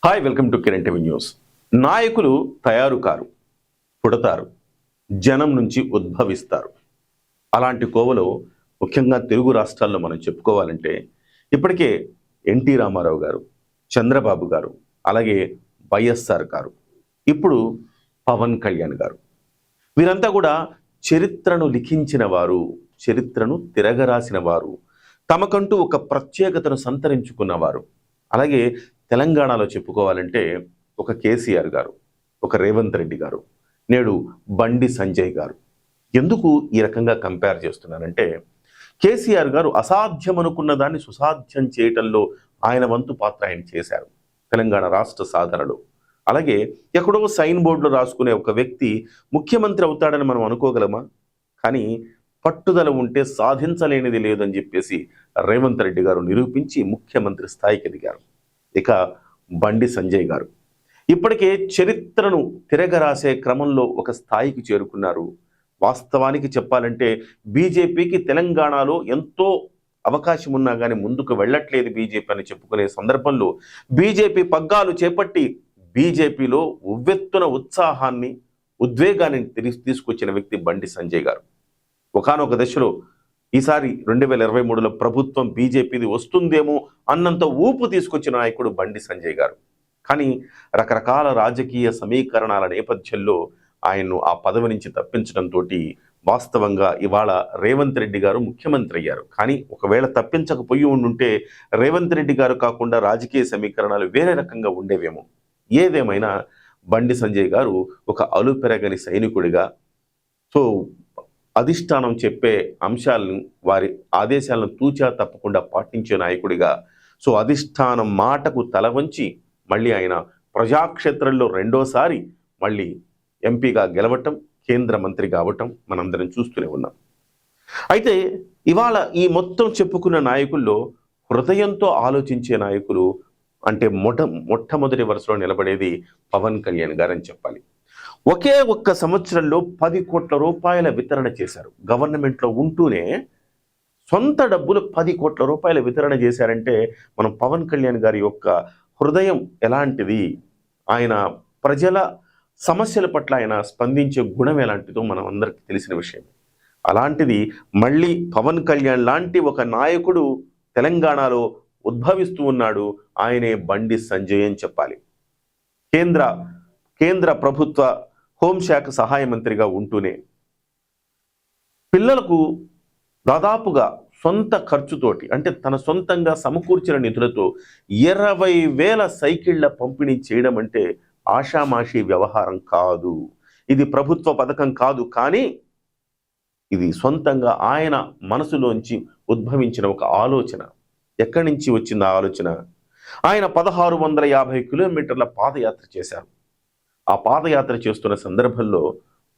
Hi, welcome to Kiran TV news. నాయకులు తయారు car, పుడతారు, జనం నుంచి ఉద్భవిస్తారు. అలాంటి కోవలో ముఖ్యంగా తెలుగు రాష్ట్రాల్లో మనం చెప్పుకోవాలంటే ఇప్పటికే ఎన్టీ రామారావు గారు, చంద్రబాబు గారు, అలాగే వైఎస్ఆర్ గారు, ఇప్పుడు పవన్ కళ్యాణ్ గారు. వీరంతా కూడా చరిత్రను లిఖించిన వారు, చరిత్రను తిరగరాసిన వారు, తమకంటూ ఒక ప్రత్యేకతను సంతరించుకున్నవారు. అలాగే తెలంగాణలో చెప్పుకోవాలంటే ఒక కేసీఆర్ గారు, ఒక రేవంత్ రెడ్డి గారు, నేడు బండి సంజయ్ గారు. ఎందుకు ఈ రకంగా కంపేర్ చేస్తున్నానంటే, కేసీఆర్ గారు అసాధ్యం అనుకున్న దాన్ని సుసాధ్యం చేయటంలో ఆయన వంతు పాత్ర ఆయన చేశారు తెలంగాణ రాష్ట్ర సాధనలో. అలాగే ఎక్కడో సైన్ బోర్డులో రాసుకునే ఒక వ్యక్తి ముఖ్యమంత్రి అవుతాడని మనం అనుకోగలమా? కానీ పట్టుదల ఉంటే సాధించలేనిది లేదని చెప్పేసి రేవంత్ రెడ్డి గారు నిరూపించి ముఖ్యమంత్రి స్థాయికి ఎదిగారు. ఇక బండి సంజయ్ గారు ఇప్పటికే చరిత్రను తిరగరాసే క్రమంలో ఒక స్థాయికి చేరుకున్నారు. వాస్తవానికి చెప్పాలంటే బీజేపీకి తెలంగాణలో ఎంతో అవకాశం ఉన్నా కానీ ముందుకు వెళ్ళట్లేదు బీజేపీ అని చెప్పుకునే సందర్భంలో బీజేపీ పగ్గాలు చేపట్టి బీజేపీలో ఉవ్వెత్తున ఉత్సాహాన్ని, ఉద్వేగాన్ని తీసుకొచ్చిన వ్యక్తి బండి సంజయ్ గారు. ఒకానొక దశలో ఈసారి 2023లో ప్రభుత్వం బీజేపీది వస్తుందేమో అన్నంత ఊపు తీసుకొచ్చిన నాయకుడు బండి సంజయ్ గారు. కానీ రకరకాల రాజకీయ సమీకరణాల నేపథ్యంలో ఆయన్ను ఆ పదవి నుంచి తప్పించడంతో వాస్తవంగా ఇవాళ రేవంత్ రెడ్డి గారు ముఖ్యమంత్రి అయ్యారు. కానీ ఒకవేళ తప్పించకపోయి ఉండుంటే రేవంత్ రెడ్డి గారు కాకుండా రాజకీయ సమీకరణాలు వేరే రకంగా ఉండేవేమో. ఏదేమైనా బండి సంజయ్ గారు ఒక అలుపెరగని సైనికుడిగా, సో అధిష్టానం చెప్పే అంశాలను, వారి ఆదేశాలను తూచా తప్పకుండా పాటించే నాయకుడిగా, సో అధిష్టానం మాటకు తల వంచి మళ్ళీ ఆయన ప్రజాక్షేత్రంలో రెండోసారి మళ్ళీ ఎంపీగా గెలవటం, కేంద్ర మంత్రి కావటం మనందరం చూస్తూనే ఉన్నాం. అయితే ఇవాళ ఈ మొత్తం చెప్పుకున్న నాయకుల్లో హృదయంతో ఆలోచించే నాయకులు అంటే మొట్టమొదటి వరుసలో నిలబడేది పవన్ కళ్యాణ్ గారని చెప్పాలి. ఒకే ఒక్క సంవత్సరంలో 10 కోట్ల రూపాయల వితరణ చేశారు. గవర్నమెంట్లో ఉంటూనే సొంత డబ్బులు 10 కోట్ల రూపాయల వితరణ చేశారంటే మనం పవన్ కళ్యాణ్ గారి యొక్క హృదయం ఎలాంటిది, ఆయన ప్రజల సమస్యల పట్ల ఆయన స్పందించే గుణం ఎలాంటిదో మనం అందరికీ తెలిసిన విషయం. అలాంటిది మళ్ళీ పవన్ కళ్యాణ్ లాంటి ఒక నాయకుడు తెలంగాణలో ఉద్భవిస్తూ ఉన్నాడు. ఆయనే బండి సంజయ్ అని చెప్పాలి. కేంద్ర ప్రభుత్వ హోంశాఖ సహాయ మంత్రిగా ఉంటూనే పిల్లలకు దాదాపుగా సొంత ఖర్చుతోటి, అంటే తన సొంతంగా సమకూర్చిన నిధులతో 20,000 సైకిళ్ల పంపిణీ చేయడం అంటే ఆషామాషి వ్యవహారం కాదు. ఇది ప్రభుత్వ పథకం కాదు, కానీ ఇది సొంతంగా ఆయన మనసులోంచి ఉద్భవించిన ఒక ఆలోచన. ఎక్కడి నుంచి వచ్చింది ఆ ఆలోచన? ఆయన 1650 కిలోమీటర్ల పాదయాత్ర చేశారు. ఆ పాదయాత్ర చేస్తున్న సందర్భంలో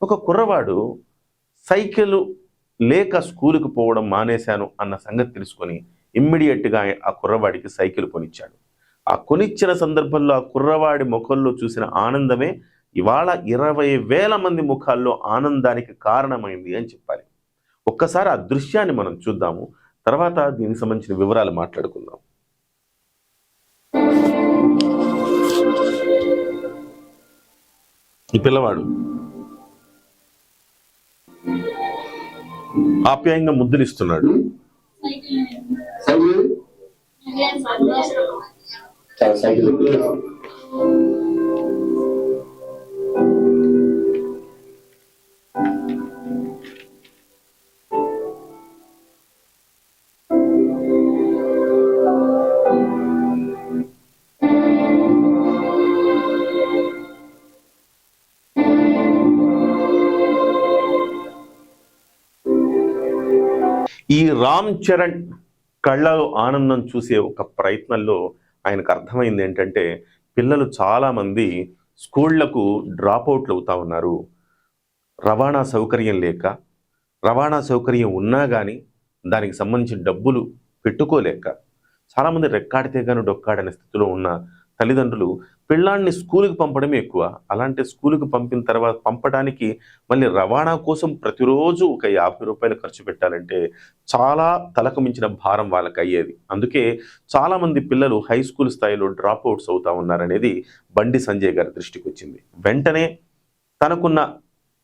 ఒక కుర్రవాడు సైకిల్ లేక స్కూలుకు పోవడం మానేశాను అన్న సంగతి తెలుసుకొని ఇమ్మీడియట్గా ఆ కుర్రవాడికి సైకిల్ కొనిచ్చాడు. ఆ కొనిచ్చిన సందర్భంలో ఆ కుర్రవాడి ముఖంలో చూసిన ఆనందమే ఇవాళ 20,000 మంది ముఖాల్లో ఆనందానికి కారణమైంది అని చెప్పాలి. ఒక్కసారి ఆ దృశ్యాన్ని మనం చూద్దాము, తర్వాత దీనికి సంబంధించిన వివరాలు మాట్లాడుకుందాం. ఈ పిల్లవాడు ఆప్యాయంగా ముద్దులిస్తున్నాడు. ఈ రామ్ చరణ్ కళ్ళలో ఆనందం చూసే ఒక ప్రయత్నంలో ఆయనకు అర్థమైంది ఏంటంటే, పిల్లలు చాలామంది స్కూళ్లకు డ్రాప్అవుట్లు అవుతా ఉన్నారు. రవాణా సౌకర్యం లేక, రవాణా సౌకర్యం ఉన్నా కానీ దానికి సంబంధించిన డబ్బులు పెట్టుకోలేక చాలామంది రెక్కాడితే కానీ డొక్కాడనే స్థితిలో ఉన్న తల్లిదండ్రులు పిల్లాన్ని స్కూలుకి పంపడమే ఎక్కువ. అలాంటి స్కూలుకి పంపిన తర్వాత పంపడానికి మళ్ళీ రవాణా కోసం ప్రతిరోజు ఒక ₹50 ఖర్చు పెట్టాలంటే చాలా తలకు మించిన భారం వాళ్ళకయ్యేది. అందుకే చాలామంది పిల్లలు హై స్కూల్ స్థాయిలో డ్రాప్ అవుట్స్ అవుతా ఉన్నారనేది బండి సంజయ్ గారి దృష్టికొచ్చింది. వెంటనే తనకున్న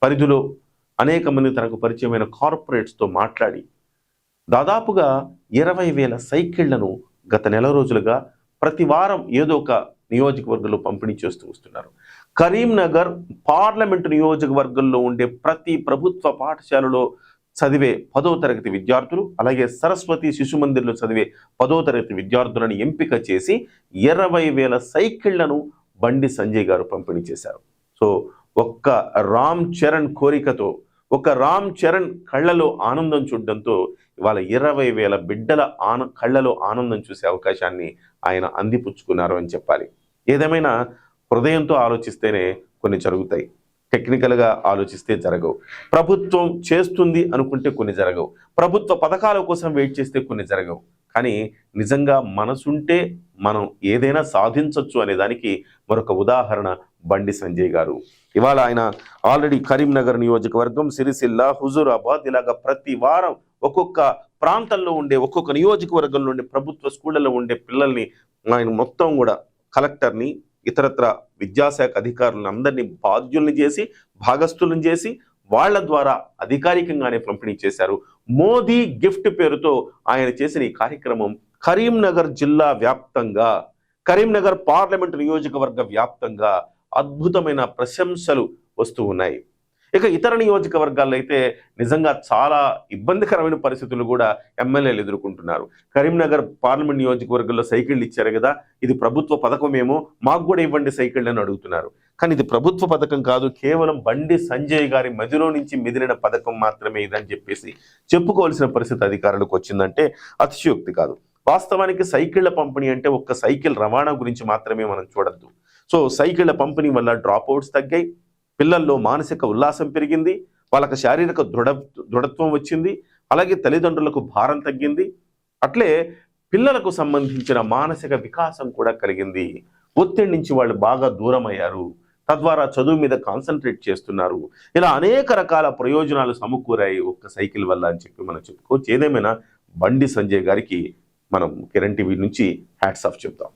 పరిధిలో అనేక మంది తనకు పరిచయమైన కార్పొరేట్స్‌తో మాట్లాడి దాదాపుగా 20,000 సైకిళ్లను గత నెల రోజులుగా ప్రతి వారం ఏదో ఒక నియోజకవర్గంలో పంపిణీ చేస్తూ వస్తున్నారు. కరీంనగర్ పార్లమెంటు నియోజకవర్గంలో ఉండే ప్రతి ప్రభుత్వ పాఠశాలలో చదివే 10వ తరగతి విద్యార్థులు, అలాగే సరస్వతి శిశు మందిర్లో చదివే 10వ తరగతి విద్యార్థులను ఎంపిక చేసి 20,000 సైకిళ్లను బండి సంజయ్ గారు పంపిణీ చేశారు. సో ఒక్క రామ్ చరణ్ కోరికతో, ఒక రామ్ చరణ్ కళ్ళలో ఆనందం చూడడంతో ఇవాళ 20,000 బిడ్డల కళ్ళలో ఆనందం చూసే అవకాశాన్ని ఆయన అందిపుచ్చుకున్నారు అని చెప్పాలి. ఏదేమైనా హృదయంతో ఆలోచిస్తేనే కొన్ని జరుగుతాయి, టెక్నికల్గా ఆలోచిస్తే జరగవు. ప్రభుత్వం చేస్తుంది అనుకుంటే కొన్ని జరగవు, ప్రభుత్వ పథకాల కోసం వెయిట్ చేస్తే కొన్ని జరగవు. కానీ నిజంగా మనసుంటే మనం ఏదైనా సాధించవచ్చు అనే దానికి మరొక ఉదాహరణ బండి సంజయ్ గారు. ఇవాళ ఆయన ఆల్రెడీ కరీంనగర్ నియోజకవర్గం, సిరిసిల్ల, హుజూరాబాద్ ఇలాగా ప్రతి వారం ఒక్కొక్క ప్రాంతంలో ఉండే, ఒక్కొక్క నియోజకవర్గంలో ఉండే ప్రభుత్వ స్కూళ్ళలో ఉండే పిల్లల్ని ఆయన మొత్తం కూడా కలెక్టర్ని, ఇతరత్ర విద్యాశాఖ అధికారులను అందరినీ బాధ్యుల్ని చేసి, భాగస్థులను చేసి వాళ్ళ ద్వారా అధికారికంగానే పంపిణీ చేశారు. మోదీ గిఫ్ట్ పేరుతో ఆయన చేసిన ఈ కార్యక్రమం కరీంనగర్ జిల్లా వ్యాప్తంగా, కరీంనగర్ పార్లమెంటు నియోజకవర్గ వ్యాప్తంగా అద్భుతమైన ప్రశంసలు వస్తూ ఉన్నాయి. ఇక ఇతర నియోజకవర్గాల్లో అయితే నిజంగా చాలా ఇబ్బందికరమైన పరిస్థితులు కూడా ఎమ్మెల్యేలు ఎదుర్కొంటున్నారు. కరీంనగర్ పార్లమెంట్ నియోజకవర్గంలో సైకిళ్ళు ఇచ్చారు కదా, ఇది ప్రభుత్వ పథకమేమో, మాకు కూడా ఇవ్వండి సైకిళ్ళు అని అడుగుతున్నారు. కానీ ఇది ప్రభుత్వ పథకం కాదు, కేవలం బండి సంజయ్ గారి మదిలో నుంచి మిదిలిన పథకం మాత్రమే ఇదని చెప్పేసి చెప్పుకోవాల్సిన పరిస్థితి అధికారులకు వచ్చిందంటే అతిశయోక్తి కాదు. వాస్తవానికి సైకిళ్ల పంపిణీ అంటే ఒక్క సైకిల్ రవాణా గురించి మాత్రమే మనం చూడొద్దు. సో సైకిళ్ల పంపిణీ వల్ల డ్రాప్ అవుట్స్ తగ్గాయి, పిల్లల్లో మానసిక ఉల్లాసం పెరిగింది, వాళ్ళకి శారీరక దృఢత్వం వచ్చింది, అలాగే తల్లిదండ్రులకు భారం తగ్గింది, అట్లే పిల్లలకు సంబంధించిన మానసిక వికాసం కూడా కలిగింది. ఒత్తిడి నుంచి వాళ్ళు బాగా దూరం అయ్యారు, తద్వారా చదువు మీద కాన్సన్ట్రేట్ చేస్తున్నారు. ఇలా అనేక రకాల ప్రయోజనాలు సమకూరాయి ఒక్క సైకిల్ వల్ల అని చెప్పి మనం చెప్పుకోవచ్చు. ఏదేమైనా బండి సంజయ్ గారికి మనం కిరణ్ టీవీ నుంచి హ్యాట్స్ ఆఫ్ చెప్తాం.